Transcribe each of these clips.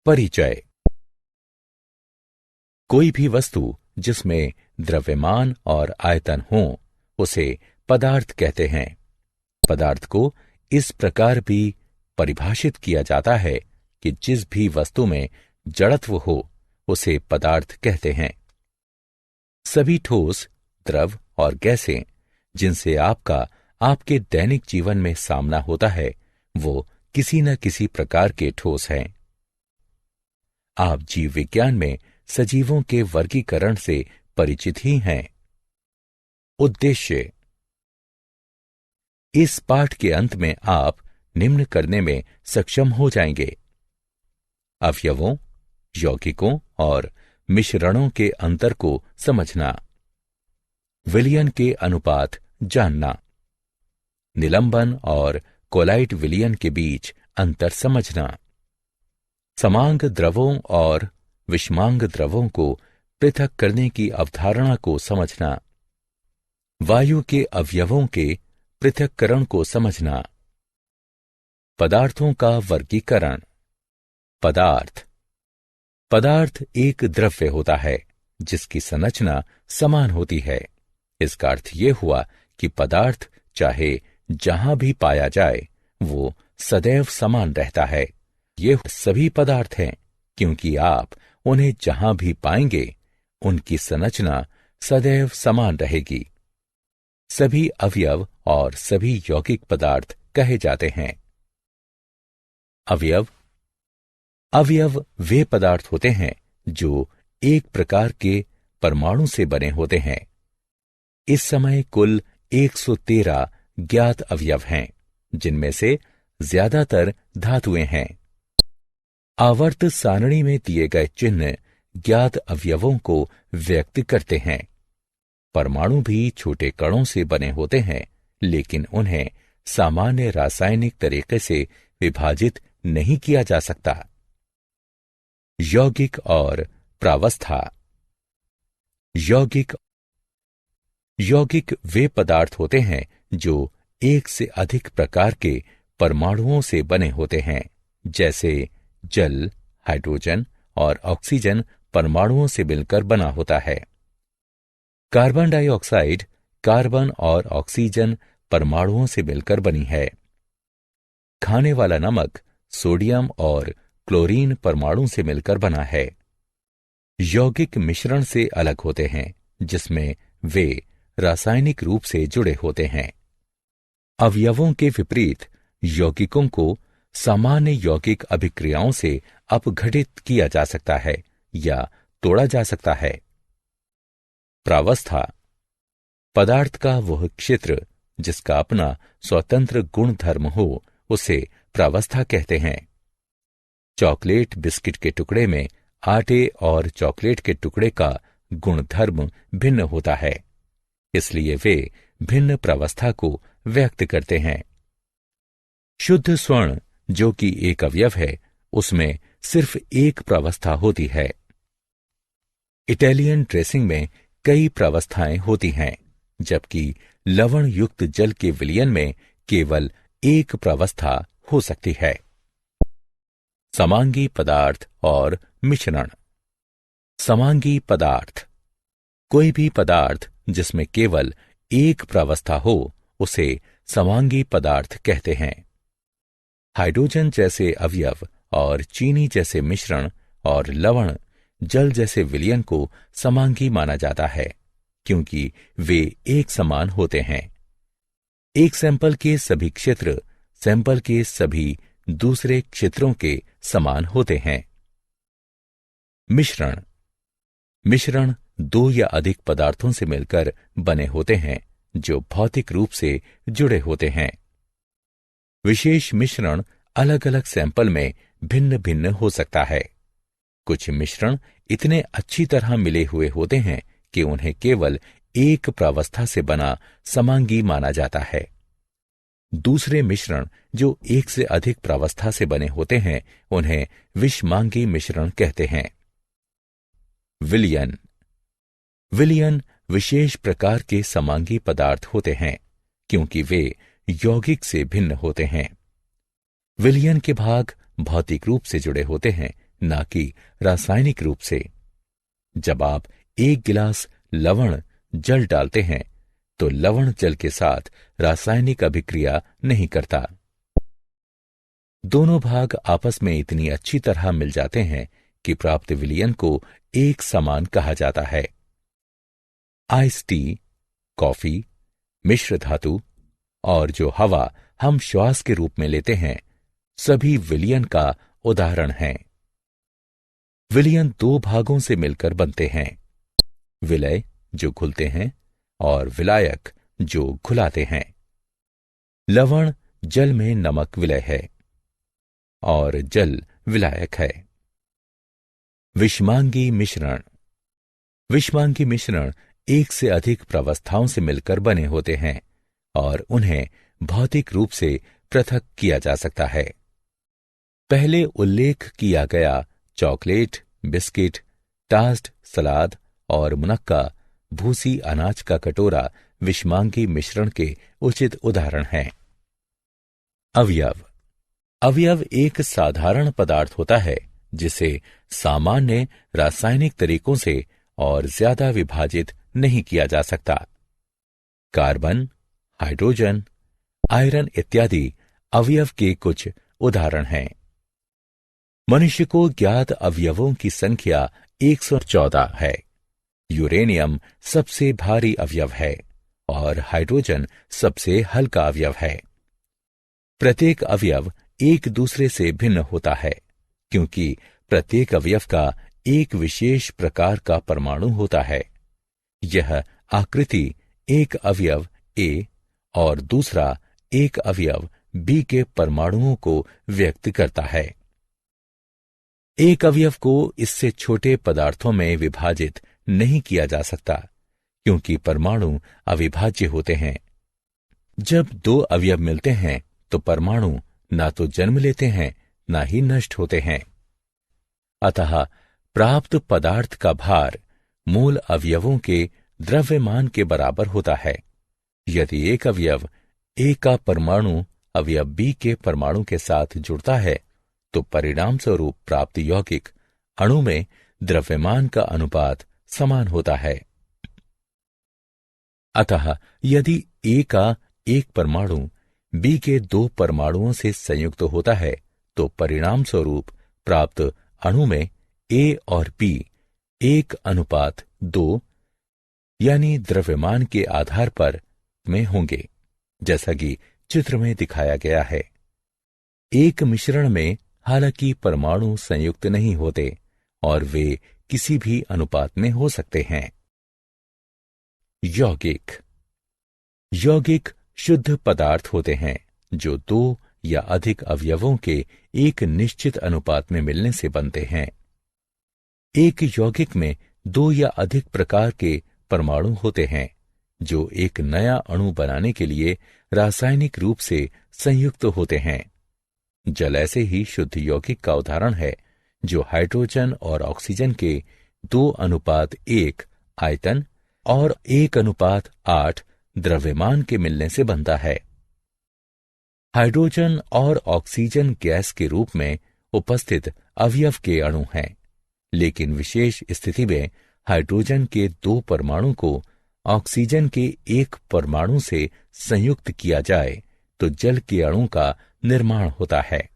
परिचय। कोई भी वस्तु जिसमें द्रव्यमान और आयतन हो उसे पदार्थ कहते हैं। पदार्थ को इस प्रकार भी परिभाषित किया जाता है कि जिस भी वस्तु में जड़त्व हो उसे पदार्थ कहते हैं। सभी ठोस, द्रव और गैसें जिनसे आपके दैनिक जीवन में सामना होता है वो किसी न किसी प्रकार के ठोस हैं। आप जीव विज्ञान में सजीवों के वर्गीकरण से परिचित ही हैं। उद्देश्य। इस पाठ के अंत में आप निम्न करने में सक्षम हो जाएंगे: अवयवों, यौगिकों और मिश्रणों के अंतर को समझना, विलयन के अनुपात जानना, निलंबन और कोलाइट विलयन के बीच अंतर समझना, समांग द्रवों और विषमांग द्रवों को पृथक करने की अवधारणा को समझना, वायु के अवयवों के पृथक्करण को समझना, पदार्थों का वर्गीकरण। पदार्थ एक द्रव्य होता है जिसकी संरचना समान होती है। इसका अर्थ यह हुआ कि पदार्थ चाहे जहां भी पाया जाए वो सदैव समान रहता है। ये सभी पदार्थ हैं क्योंकि आप उन्हें जहां भी पाएंगे उनकी संरचना सदैव समान रहेगी। सभी अवयव और सभी यौगिक पदार्थ कहे जाते हैं। अवयव वे पदार्थ होते हैं जो एक प्रकार के परमाणु से बने होते हैं। इस समय कुल 113 ज्ञात अवयव हैं जिनमें से ज्यादातर धातुएं हैं। आवर्त सारणी में दिए गए चिन्ह ज्ञात अवयवों को व्यक्त करते हैं। परमाणु भी छोटे कणों से बने होते हैं लेकिन उन्हें सामान्य रासायनिक तरीके से विभाजित नहीं किया जा सकता। यौगिक और प्रावस्था। यौगिक वे पदार्थ होते हैं जो एक से अधिक प्रकार के परमाणुओं से बने होते हैं, जैसे जल, हाइड्रोजन और ऑक्सीजन परमाणुओं से मिलकर बना होता है। कार्बन डाइऑक्साइड कार्बन और ऑक्सीजन परमाणुओं से मिलकर बनी है। खाने वाला नमक सोडियम और क्लोरीन परमाणु से मिलकर बना है। यौगिक मिश्रण से अलग होते हैं जिसमें वे रासायनिक रूप से जुड़े होते हैं। अवयवों के विपरीत यौगिकों को सामान्य यौगिक अभिक्रियाओं से अपघटित किया जा सकता है या तोड़ा जा सकता है। प्रावस्था। पदार्थ का वह क्षेत्र जिसका अपना स्वतंत्र गुण धर्म हो उसे प्रावस्था कहते हैं। चॉकलेट बिस्किट के टुकड़े में आटे और चॉकलेट के टुकड़े का गुणधर्म भिन्न होता है, इसलिए वे भिन्न प्रावस्था को व्यक्त करते हैं। शुद्ध स्वर्ण जो कि एक अवयव है उसमें सिर्फ एक प्रावस्था होती है। इटालियन ड्रेसिंग में कई प्रावस्थाएं होती हैं, जबकि लवण युक्त जल के विलयन में केवल एक प्रावस्था हो सकती है। समांगी पदार्थ और मिश्रण। समांगी पदार्थ। कोई भी पदार्थ जिसमें केवल एक प्रावस्था हो उसे समांगी पदार्थ कहते हैं। हाइड्रोजन जैसे अवयव और चीनी जैसे मिश्रण और लवण जल जैसे विलयन को समांगी माना जाता है क्योंकि वे एक समान होते हैं। एक सैंपल के सभी क्षेत्र सैंपल के सभी दूसरे क्षेत्रों के समान होते हैं। मिश्रण दो या अधिक पदार्थों से मिलकर बने होते हैं जो भौतिक रूप से जुड़े होते हैं। विशेष मिश्रण अलग अलग सैंपल में भिन्न भिन्न हो सकता है। कुछ मिश्रण इतने अच्छी तरह मिले हुए होते हैं कि उन्हें केवल एक प्रावस्था से बना समांगी माना जाता है। दूसरे मिश्रण जो एक से अधिक प्रावस्था से बने होते हैं उन्हें विषमांगी मिश्रण कहते हैं। विलयन विशेष प्रकार के समांगी पदार्थ होते हैं क्योंकि वे यौगिक से भिन्न होते हैं। विलयन के भाग भौतिक रूप से जुड़े होते हैं ना कि रासायनिक रूप से। जब आप 1 गिलास लवण जल डालते हैं तो लवण जल के साथ रासायनिक अभिक्रिया नहीं करता। दोनों भाग आपस में इतनी अच्छी तरह मिल जाते हैं कि प्राप्त विलयन को एक समान कहा जाता है। आइस टी, कॉफी, मिश्र धातु और जो हवा हम श्वास के रूप में लेते हैं, सभी विलयन का उदाहरण हैं। विलयन 2 भागों से मिलकर बनते हैं, विलय जो घुलते हैं और विलायक जो घुलाते हैं। लवण जल में नमक विलय है और जल विलायक है। विषमांगी मिश्रण। विषमांगी मिश्रण एक से अधिक प्रावस्थाओं से मिलकर बने होते हैं और उन्हें भौतिक रूप से पृथक किया जा सकता है। पहले उल्लेख किया गया चॉकलेट, बिस्किट, टास्ट, सलाद और मुनक्का भूसी अनाज का कटोरा विषमांगी मिश्रण के उचित उदाहरण हैं। अवयव। अवयव एक साधारण पदार्थ होता है जिसे सामान्य रासायनिक तरीकों से और ज्यादा विभाजित नहीं किया जा सकता। कार्बन, हाइड्रोजन, आयरन इत्यादि अवयव के कुछ उदाहरण हैं। मनुष्य को ज्ञात अवयवों की संख्या 114 है। यूरेनियम सबसे भारी अवयव है और हाइड्रोजन सबसे हल्का अवयव है। प्रत्येक अवयव एक दूसरे से भिन्न होता है क्योंकि प्रत्येक अवयव का एक विशेष प्रकार का परमाणु होता है। यह आकृति एक अवयव ए और दूसरा एक अवयव बी के परमाणुओं को व्यक्त करता है। एक अवयव को इससे छोटे पदार्थों में विभाजित नहीं किया जा सकता क्योंकि परमाणु अविभाज्य होते हैं। जब 2 अवयव मिलते हैं तो परमाणु ना तो जन्म लेते हैं ना ही नष्ट होते हैं। अतः प्राप्त पदार्थ का भार मूल अवयवों के द्रव्यमान के बराबर होता है। यदि एक अवयव ए का परमाणु अवयव बी के परमाणु के साथ जुड़ता है तो परिणाम स्वरूप प्राप्त यौगिक अणु में द्रव्यमान का अनुपात समान होता है। अतः यदि ए का एक परमाणु बी के 2 परमाणुओं से संयुक्त होता है तो परिणाम स्वरूप प्राप्त अणु में ए और बी 1:2 यानी द्रव्यमान के आधार पर में होंगे, जैसा कि चित्र में दिखाया गया है। एक मिश्रण में हालांकि परमाणु संयुक्त नहीं होते और वे किसी भी अनुपात में हो सकते हैं। यौगिक। यौगिक शुद्ध पदार्थ होते हैं जो 2 या अधिक अवयवों के एक निश्चित अनुपात में मिलने से बनते हैं। एक यौगिक में 2 या अधिक प्रकार के परमाणु होते हैं जो एक नया अणु बनाने के लिए रासायनिक रूप से संयुक्त होते हैं। जल ऐसे ही शुद्ध यौगिक का उदाहरण है जो हाइड्रोजन और ऑक्सीजन के 2:1 आयतन और 1:8 द्रव्यमान के मिलने से बनता है। हाइड्रोजन और ऑक्सीजन गैस के रूप में उपस्थित अवयव के अणु हैं, लेकिन विशेष स्थिति में हाइड्रोजन के 2 परमाणु को ऑक्सीजन के 1 परमाणु से संयुक्त किया जाए तो जल के अणु का निर्माण होता है।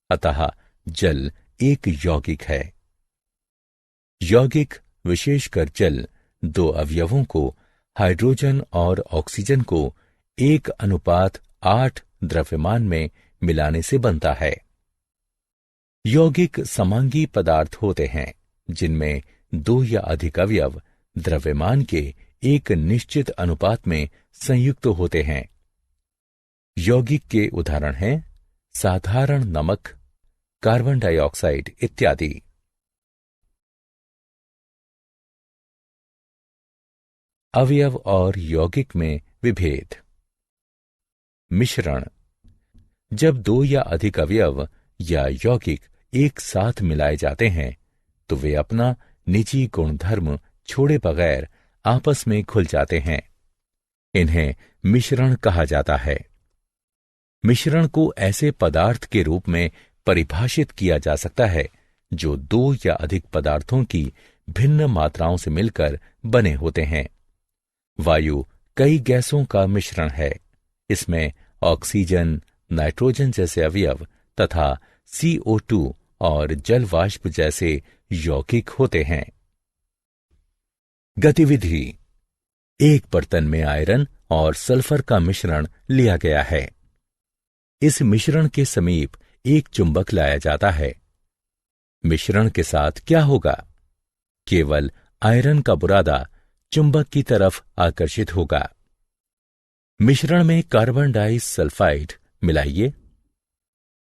अतः जल एक यौगिक है। यौगिक विशेषकर जल 2 अवयवों को हाइड्रोजन और ऑक्सीजन को 1:8 द्रव्यमान में मिलाने से बनता है। यौगिक समांगी पदार्थ होते हैं जिनमें 2 या अधिक अवयव द्रव्यमान के एक निश्चित अनुपात में संयुक्त होते हैं। यौगिक के उदाहरण हैं साधारण नमक, कार्बन डाइऑक्साइड इत्यादि। अवयव और यौगिक में विभेद। मिश्रण। जब 2 या अधिक अवयव या यौगिक एक साथ मिलाए जाते हैं तो वे अपना निजी गुणधर्म छोड़े बगैर आपस में घुल जाते हैं। इन्हें मिश्रण कहा जाता है। मिश्रण को ऐसे पदार्थ के रूप में परिभाषित किया जा सकता है जो दो या अधिक पदार्थों की भिन्न मात्राओं से मिलकर बने होते हैं। वायु कई गैसों का मिश्रण है। इसमें ऑक्सीजन, नाइट्रोजन जैसे अवयव तथा CO2 और जल वाष्प जैसे यौगिक होते हैं। गतिविधि। एक बर्तन में आयरन और सल्फर का मिश्रण लिया गया है। इस मिश्रण के समीप एक चुंबक लाया जाता है। मिश्रण के साथ क्या होगा? केवल आयरन का बुरादा चुंबक की तरफ आकर्षित होगा। मिश्रण में कार्बन डाइसल्फाइड मिलाइए।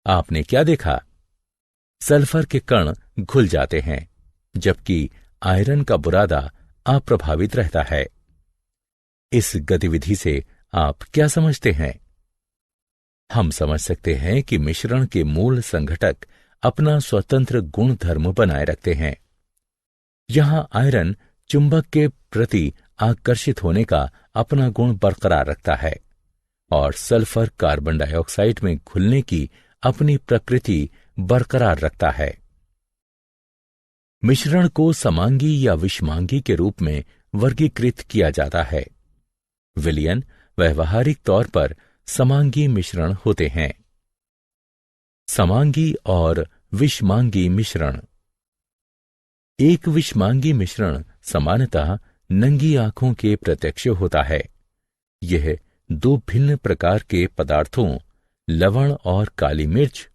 आपने क्या देखा? सल्फर के कण घुल जाते हैं, जबकि आयरन का बुरादा अप्रभावित रहता है। इस गतिविधि से आप क्या समझते हैं? हम समझ सकते हैं कि मिश्रण के मूल संघटक अपना स्वतंत्र गुण धर्म बनाए रखते हैं। यहां आयरन चुंबक के प्रति आकर्षित होने का अपना गुण बरकरार रखता है और सल्फर कार्बन डाइऑक्साइड में घुलने की अपनी प्रकृति बरकरार रखता है। मिश्रण को समांगी या विषमांगी के रूप में वर्गीकृत किया जाता है। विलयन व्यावहारिक तौर पर समांगी मिश्रण होते हैं। समांगी और विषमांगी मिश्रण। एक विषमांगी मिश्रण सामान्यतः नंगी आंखों के प्रत्यक्ष होता है। यह दो भिन्न प्रकार के पदार्थों लवण और काली मिर्च,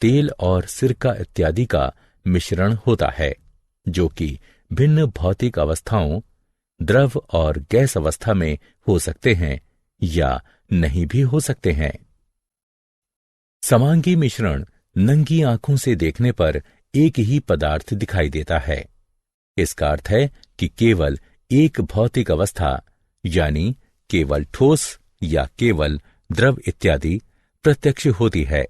तेल और सिरका इत्यादि का मिश्रण होता है, जो कि भिन्न भौतिक अवस्थाओं, द्रव और गैस अवस्था में हो सकते हैं या नहीं भी हो सकते हैं। समांगी मिश्रण नंगी आंखों से देखने पर एक ही पदार्थ दिखाई देता है। इसका अर्थ है कि केवल एक भौतिक अवस्था, यानी केवल ठोस या केवल द्रव इत्यादि प्रत्यक्ष होती है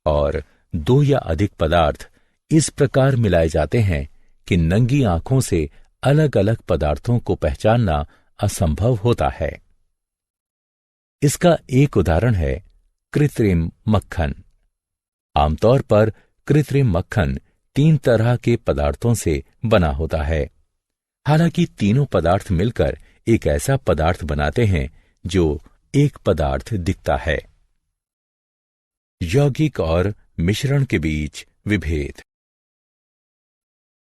और दो या अधिक पदार्थ इस प्रकार मिलाए जाते हैं कि नंगी आंखों से अलग अलग पदार्थों को पहचानना असंभव होता है। इसका एक उदाहरण है कृत्रिम मक्खन। आमतौर पर कृत्रिम मक्खन 3 तरह के पदार्थों से बना होता है। हालांकि तीनों पदार्थ मिलकर एक ऐसा पदार्थ बनाते हैं जो एक पदार्थ दिखता है। यौगिक और मिश्रण के बीच विभेद।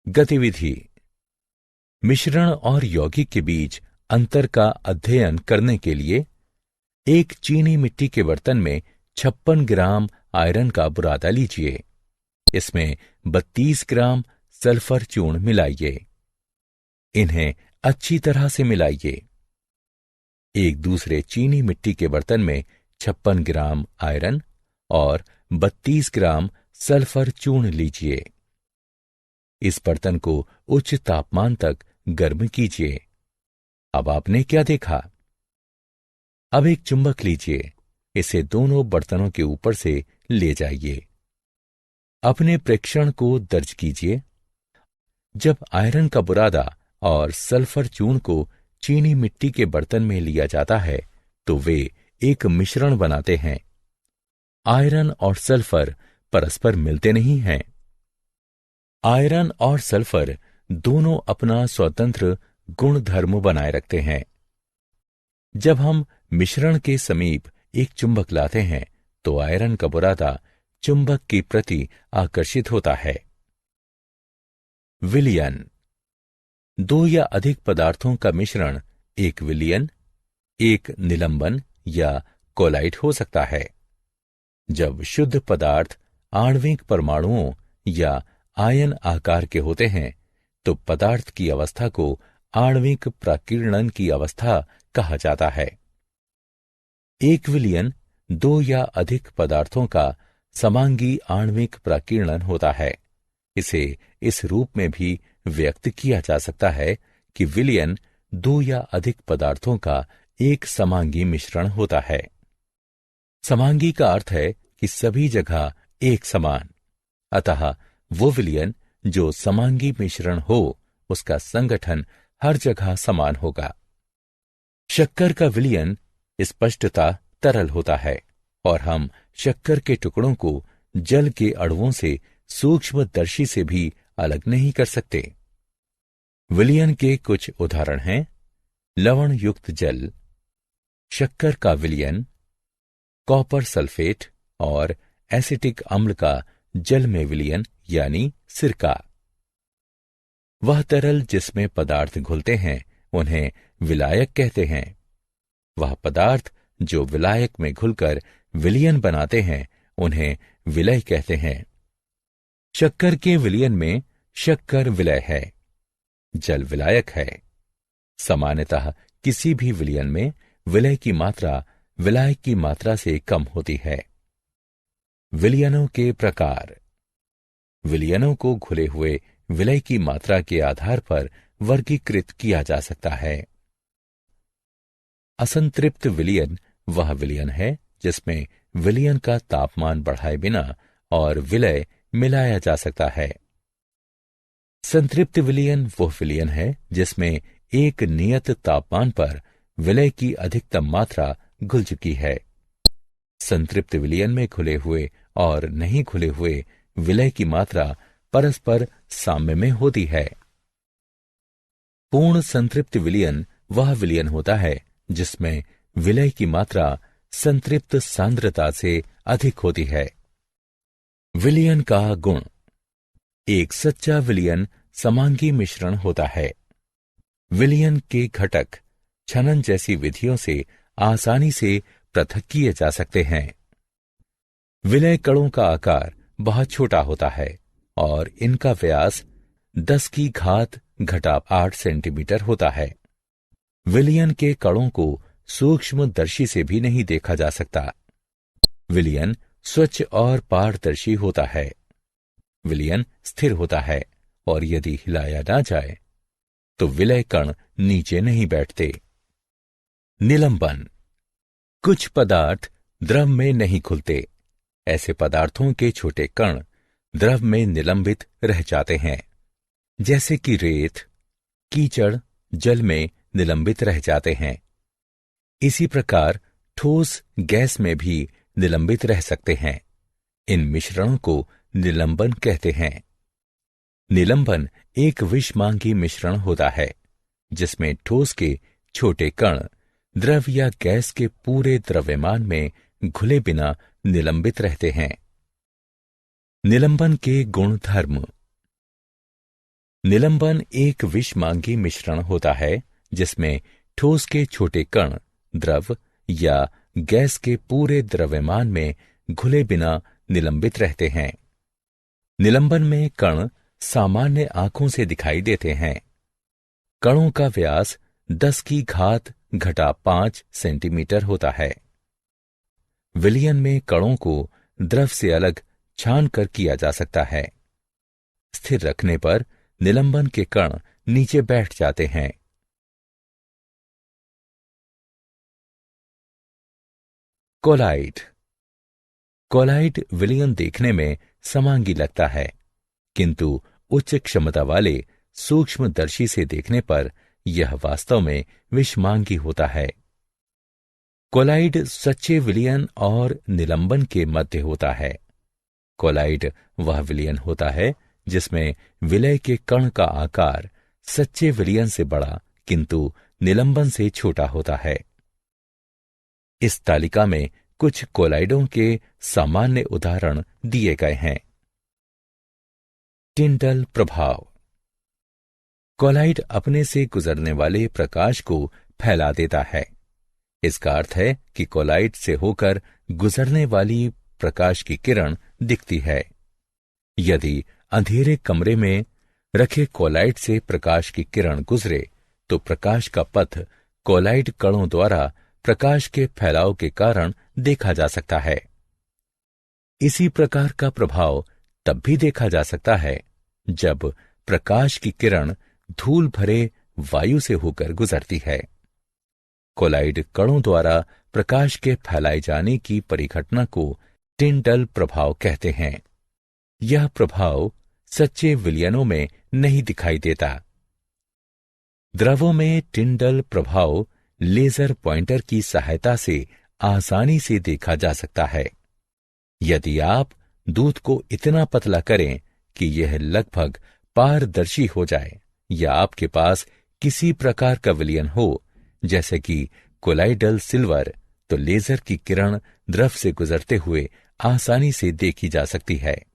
गतिविधि। मिश्रण और यौगिक के बीच अंतर का अध्ययन करने के लिए एक चीनी मिट्टी के बर्तन में 56 ग्राम आयरन का बुरादा लीजिए। इसमें 32 ग्राम सल्फर चूर्ण मिलाइए। इन्हें अच्छी तरह से मिलाइए। एक दूसरे चीनी मिट्टी के बर्तन में 56 ग्राम आयरन और 32 ग्राम सल्फर चूर्ण लीजिए। इस बर्तन को उच्च तापमान तक गर्म कीजिए। अब आपने क्या देखा? अब एक चुंबक लीजिए। इसे दोनों बर्तनों के ऊपर से ले जाइए। अपने प्रेक्षण को दर्ज कीजिए। जब आयरन का बुरादा और सल्फर चूर्ण को चीनी मिट्टी के बर्तन में लिया जाता है तो वे एक मिश्रण बनाते हैं। आयरन और सल्फर परस्पर मिलते नहीं हैं। आयरन और सल्फर दोनों अपना स्वतंत्र गुण धर्म बनाए रखते हैं। जब हम मिश्रण के समीप एक चुंबक लाते हैं तो आयरन का बुरादा चुंबक की प्रति आकर्षित होता है। विलयन। दो या अधिक पदार्थों का मिश्रण एक विलयन, एक निलंबन या कोलाइड हो सकता है। जब शुद्ध पदार्थ आणविक परमाणुओं या आयन आकार के होते हैं तो पदार्थ की अवस्था को आणविक प्राकीर्णन की अवस्था कहा जाता है। एक विलयन दो या अधिक पदार्थों का समांगी आणविक प्राकीर्णन होता है। इसे इस रूप में भी व्यक्त किया जा सकता है कि विलयन दो या अधिक पदार्थों का एक समांगी मिश्रण होता है। समांगी का अर्थ है कि सभी जगह एक समान। अतः वो विलयन जो समांगी मिश्रण हो उसका संगठन हर जगह समान होगा। शक्कर का विलयन स्पष्टता तरल होता है और हम शक्कर के टुकड़ों को जल के अणुओं से सूक्ष्मदर्शी से भी अलग नहीं कर सकते। विलयन के कुछ उदाहरण हैं लवण युक्त जल, शक्कर का विलयन, कॉपर सल्फेट और एसिटिक अम्ल का जल में विलयन यानी सिरका। वह तरल जिसमें पदार्थ घुलते हैं उन्हें विलायक कहते हैं। वह पदार्थ जो विलायक में घुलकर विलयन बनाते हैं उन्हें विलय कहते हैं। शक्कर के विलयन में शक्कर विलय है, जल विलायक है। सामान्यतः किसी भी विलयन में विलय की मात्रा विलायक की मात्रा से कम होती है। विलयनों के प्रकार। विलयनों को घुले हुए विलय की मात्रा के आधार पर वर्गीकृत किया जा सकता है। असंतृप्त विलयन वह विलयन है जिसमें विलयन का तापमान बढ़ाए बिना और विलय मिलाया जा सकता है। संतृप्त विलयन वह विलयन है जिसमें एक नियत तापमान पर विलय की अधिकतम मात्रा घुल चुकी है। संतृप्त विलयन में घुले हुए और नहीं घुले हुए विलय की मात्रा परस्पर साम्य में होती है। पूर्ण संतृप्त विलयन वह विलयन होता है जिसमें विलय की मात्रा संतृप्त सांद्रता से अधिक होती है। विलयन का गुण। एक सच्चा विलयन समांगी मिश्रण होता है। विलयन के घटक छनन जैसी विधियों से आसानी से पृथक किए जा सकते हैं। विलय कणों का आकार बहुत छोटा होता है और इनका व्यास 10⁻8 सेंटीमीटर होता है। विलयन के कणों को सूक्ष्मदर्शी से भी नहीं देखा जा सकता। विलयन स्वच्छ और पारदर्शी होता है। विलयन स्थिर होता है और यदि हिलाया ना जाए तो विलय कण नीचे नहीं बैठते। निलंबन। कुछ पदार्थ द्रव में नहीं घुलते। ऐसे पदार्थों के छोटे कण द्रव में निलंबित रह जाते हैं, जैसे कि रेत, कीचड़ जल में निलंबित रह जाते हैं। इसी प्रकार ठोस गैस में भी निलंबित रह सकते हैं। इन मिश्रणों को निलंबन कहते हैं। निलंबन एक विषमांगी मिश्रण होता है जिसमें ठोस के छोटे कण द्रव या गैस के पूरे द्रव्यमान में घुले बिना निलंबित रहते हैं। निलंबन के गुण धर्म। निलंबन एक विषमांगी मिश्रण होता है जिसमें ठोस के छोटे कण द्रव या गैस के पूरे द्रव्यमान में घुले बिना निलंबित रहते हैं। निलंबन में कण सामान्य आंखों से दिखाई देते हैं। कणों का व्यास 10⁻5 सेंटीमीटर होता है। विलयन में कणों को द्रव से अलग छान कर किया जा सकता है। स्थिर रखने पर निलंबन के कण नीचे बैठ जाते हैं। कोलाइड। कोलाइड विलयन देखने में समांगी लगता है, किंतु उच्च क्षमता वाले सूक्ष्मदर्शी से देखने पर यह वास्तव में विषमांगी होता है। कोलाइड सच्चे विलयन और निलंबन के मध्य होता है। कोलाइड वह विलयन होता है जिसमें विलय के कण का आकार सच्चे विलयन से बड़ा किंतु निलंबन से छोटा होता है। इस तालिका में कुछ कोलाइडों के सामान्य उदाहरण दिए गए हैं। टिंडल प्रभाव। कोलाइड अपने से गुजरने वाले प्रकाश को फैला देता है। इसका अर्थ है कि कोलाइड से होकर गुजरने वाली प्रकाश की किरण दिखती है। यदि अंधेरे कमरे में रखे कोलाइड से प्रकाश की किरण गुजरे तो प्रकाश का पथ कोलाइड कणों द्वारा प्रकाश के फैलाव के कारण देखा जा सकता है। इसी प्रकार का प्रभाव तब भी देखा जा सकता है जब प्रकाश की किरण धूल भरे वायु से होकर गुजरती है। कोलाइड कणों द्वारा प्रकाश के फैलाए जाने की परिघटना को टिंडल प्रभाव कहते हैं। यह प्रभाव सच्चे विलयनों में नहीं दिखाई देता। द्रवों में टिंडल प्रभाव लेजर पॉइंटर की सहायता से आसानी से देखा जा सकता है। यदि आप दूध को इतना पतला करें कि यह लगभग पारदर्शी हो जाए, या आपके पास किसी प्रकार का विलयन हो, जैसे कि कोलाइडल सिल्वर, तो लेजर की किरण द्रव से गुजरते हुए आसानी से देखी जा सकती है।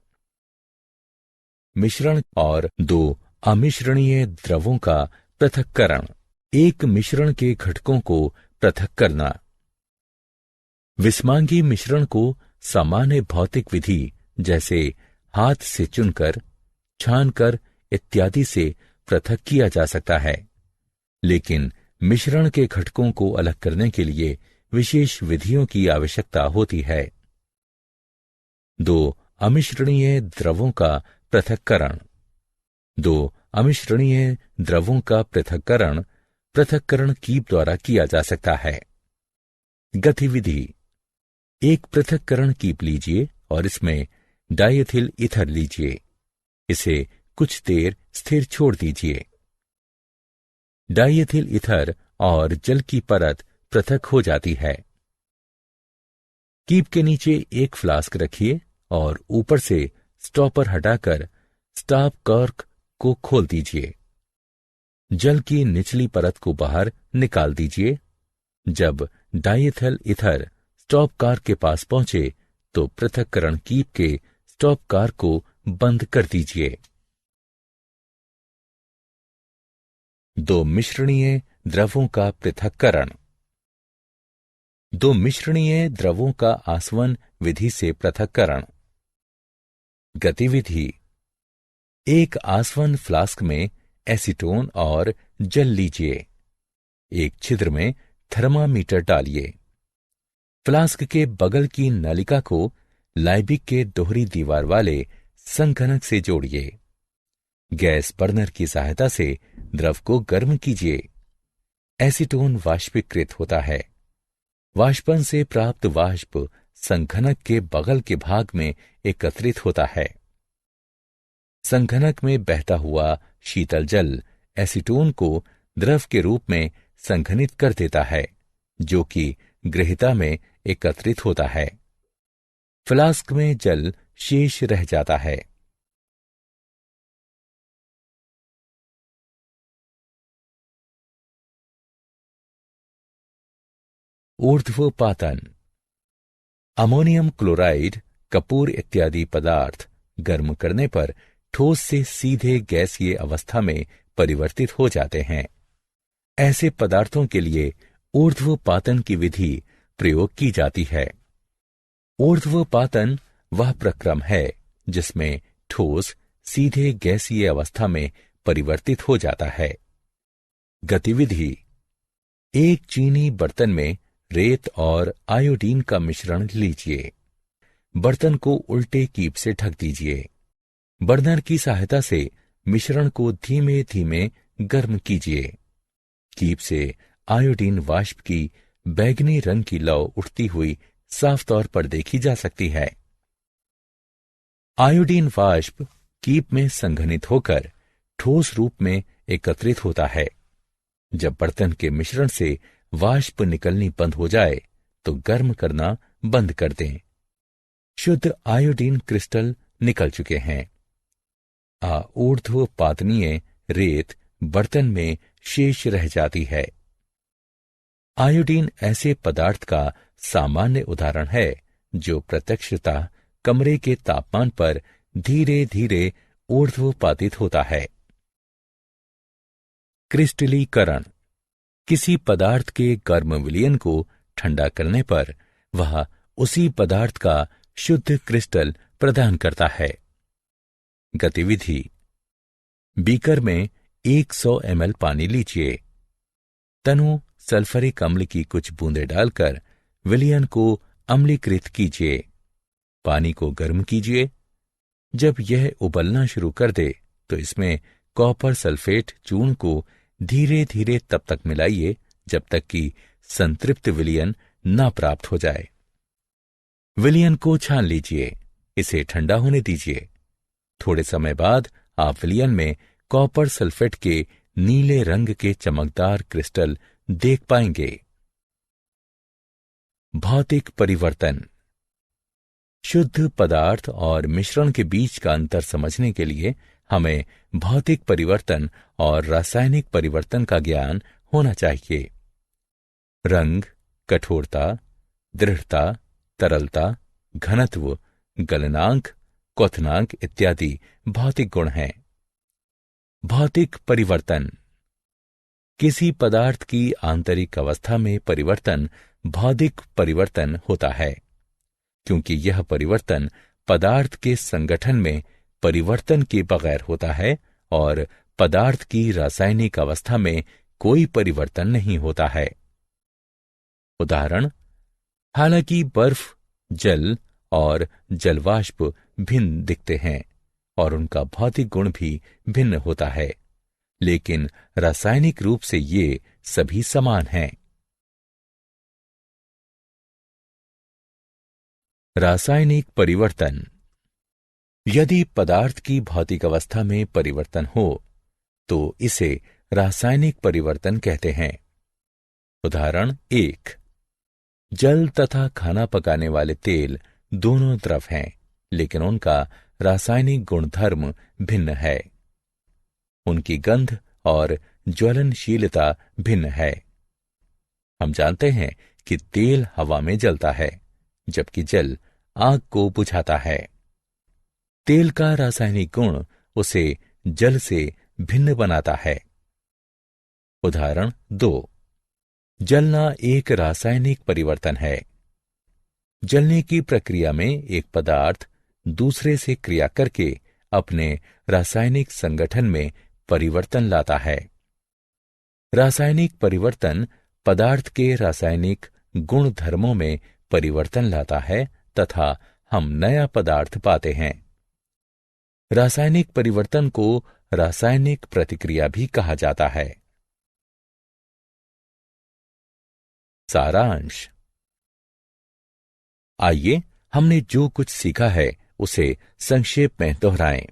मिश्रण और दो अमिश्रणीय द्रवों का पृथक्करण। एक मिश्रण के घटकों को पृथक करना। विस्मांगी मिश्रण को सामान्य भौतिक विधि जैसे हाथ से चुनकर, छानकर इत्यादि से पृथक किया जा सकता है, लेकिन मिश्रण के घटकों को अलग करने के लिए विशेष विधियों की आवश्यकता होती है। दो अमिश्रणीय द्रवों का पृथक्करण। दो अमिश्रणीय द्रवों का पृथक्करण कीप द्वारा किया जा सकता है। गतिविधि। एक पृथक्करण कीप लीजिए और इसमें डायथिल ईथर लीजिए। इसे कुछ देर स्थिर छोड़ दीजिए। डायथिल ईथर और जल की परत पृथक हो जाती है। कीप के नीचे एक फ्लास्क रखिए और ऊपर से स्टॉपर हटाकर स्टॉप कॉर्क को खोल दीजिए। जल की निचली परत को बाहर निकाल दीजिए। जब डायथिल ईथर स्टॉप कॉर्क के पास पहुंचे तो पृथक्करण कीप के स्टॉप कॉर्क को बंद कर दीजिए। दो मिश्रणीय द्रवों का पृथक्करण। दो मिश्रणीय द्रवों का आसवन विधि से पृथक्करण। गतिविधि। एक आसवन फ्लास्क में एसीटोन और जल लीजिए। एक छिद्र में थर्मामीटर डालिए। फ्लास्क के बगल की नलिका को लाइबिक के दोहरी दीवार वाले संघनक से जोड़िए। गैस बर्नर की सहायता से द्रव को गर्म कीजिए। एसीटोन वाष्पीकृत होता है। वाष्पन से प्राप्त वाष्प संघनक के बगल के भाग में एकत्रित होता है। संघनक में बहता हुआ शीतल जल एसीटोन को द्रव के रूप में संघनित कर देता है, जो कि गृहीता में एकत्रित होता है। फ्लास्क में जल शेष रह जाता है। ऊर्ध्वपातन। अमोनियम क्लोराइड, कपूर इत्यादि पदार्थ गर्म करने पर ठोस से सीधे गैसीय अवस्था में परिवर्तित हो जाते हैं। ऐसे पदार्थों के लिए ऊर्ध्वपातन की विधि प्रयोग की जाती है। ऊर्ध्वपातन वह प्रक्रम है जिसमें ठोस सीधे गैसीय अवस्था में परिवर्तित हो जाता है। गतिविधि। एक चीनी बर्तन में रेत और आयोडीन का मिश्रण लीजिए। बर्तन को उल्टे कीप से ढक दीजिए। बर्नर की सहायता से मिश्रण को धीमे धीमे गर्म कीजिए। कीप से आयोडीन वाष्प की बैंगनी रंग की लौ उठती हुई साफ तौर पर देखी जा सकती है। आयोडीन वाष्प कीप में संघनित होकर ठोस रूप में एकत्रित होता है। जब बर्तन के मिश्रण से वाष्प निकलनी बंद हो जाए तो गर्म करना बंद कर दें। शुद्ध आयोडीन क्रिस्टल निकल चुके हैं। ऊर्ध्वपातनीय रेत बर्तन में शेष रह जाती है। आयोडीन ऐसे पदार्थ का सामान्य उदाहरण है जो प्रत्यक्षतः कमरे के तापमान पर धीरे धीरे ऊर्ध्वपातित होता है। क्रिस्टलीकरण। किसी पदार्थ के गर्म विलयन को ठंडा करने पर वह उसी पदार्थ का शुद्ध क्रिस्टल प्रदान करता है। गतिविधि। बीकर में 100 ml पानी लीजिए। तनु सल्फरिक अम्ल की कुछ बूंदें डालकर विलयन को अम्लीकृत कीजिए। पानी को गर्म कीजिए। जब यह उबलना शुरू कर दे तो इसमें कॉपर सल्फेट चूर्ण को धीरे धीरे तब तक मिलाइए जब तक कि संतृप्त विलयन न प्राप्त हो जाए। विलयन को छान लीजिए। इसे ठंडा होने दीजिए। थोड़े समय बाद आप विलयन में कॉपर सल्फेट के नीले रंग के चमकदार क्रिस्टल देख पाएंगे। भौतिक परिवर्तन। शुद्ध पदार्थ और मिश्रण के बीच का अंतर समझने के लिए हमें भौतिक परिवर्तन और रासायनिक परिवर्तन का ज्ञान होना चाहिए। रंग, कठोरता, दृढ़ता, तरलता, घनत्व, गलनांक, क्वथनांक इत्यादि भौतिक गुण हैं। भौतिक परिवर्तन। किसी पदार्थ की आंतरिक अवस्था में परिवर्तन भौतिक परिवर्तन होता है, क्योंकि यह परिवर्तन पदार्थ के संगठन में परिवर्तन के बगैर होता है और पदार्थ की रासायनिक अवस्था में कोई परिवर्तन नहीं होता है। उदाहरण, हालांकि बर्फ, जल और जलवाष्प भिन्न दिखते हैं और उनका भौतिक गुण भी भिन्न होता है, लेकिन रासायनिक रूप से ये सभी समान हैं। रासायनिक परिवर्तन। यदि पदार्थ की भौतिक अवस्था में परिवर्तन हो तो इसे रासायनिक परिवर्तन कहते हैं। उदाहरण 1, जल तथा खाना पकाने वाले तेल दोनों द्रव हैं, लेकिन उनका रासायनिक गुणधर्म भिन्न है। उनकी गंध और ज्वलनशीलता भिन्न है। हम जानते हैं कि तेल हवा में जलता है, जबकि जल आग को बुझाता है। तेल का रासायनिक गुण उसे जल से भिन्न बनाता है। उदाहरण 2, जलना एक रासायनिक परिवर्तन है। जलने की प्रक्रिया में एक पदार्थ दूसरे से क्रिया करके अपने रासायनिक संगठन में परिवर्तन लाता है। रासायनिक परिवर्तन पदार्थ के रासायनिक गुण धर्मों में परिवर्तन लाता है तथा हम नया पदार्थ पाते हैं। रासायनिक परिवर्तन को रासायनिक प्रतिक्रिया भी कहा जाता है। सारांश। आइए हमने जो कुछ सीखा है उसे संक्षेप में दोहराएं।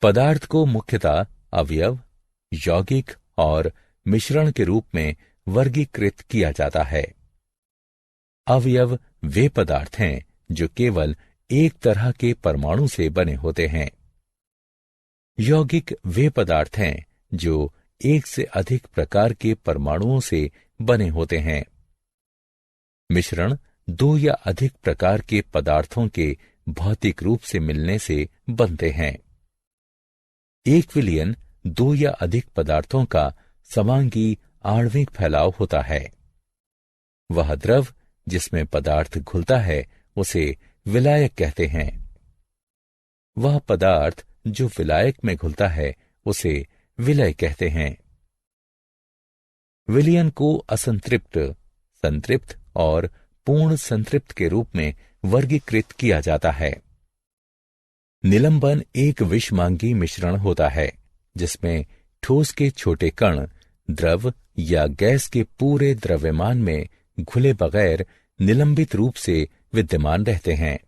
पदार्थ को मुख्यतः अवयव, यौगिक और मिश्रण के रूप में वर्गीकृत किया जाता है। अवयव वे पदार्थ हैं जो केवल एक तरह के परमाणु से बने होते हैं। यौगिक वे पदार्थ हैं जो एक से अधिक प्रकार के परमाणुओं से बने होते हैं। मिश्रण दो या अधिक प्रकार के पदार्थों के भौतिक रूप से मिलने से बनते हैं। एक विलयन दो या अधिक पदार्थों का समांगी आणविक फैलाव होता है। वह द्रव जिसमें पदार्थ घुलता है उसे विलायक कहते हैं। वह पदार्थ जो विलायक में घुलता है उसे विलय कहते हैं। विलयन को असंतृप्त, संतृप्त और पूर्ण संतृप्त के रूप में वर्गीकृत किया जाता है। निलंबन एक विषमांगी मिश्रण होता है जिसमें ठोस के छोटे कण द्रव या गैस के पूरे द्रव्यमान में घुले बगैर निलंबित रूप से विद्यमान रहते हैं।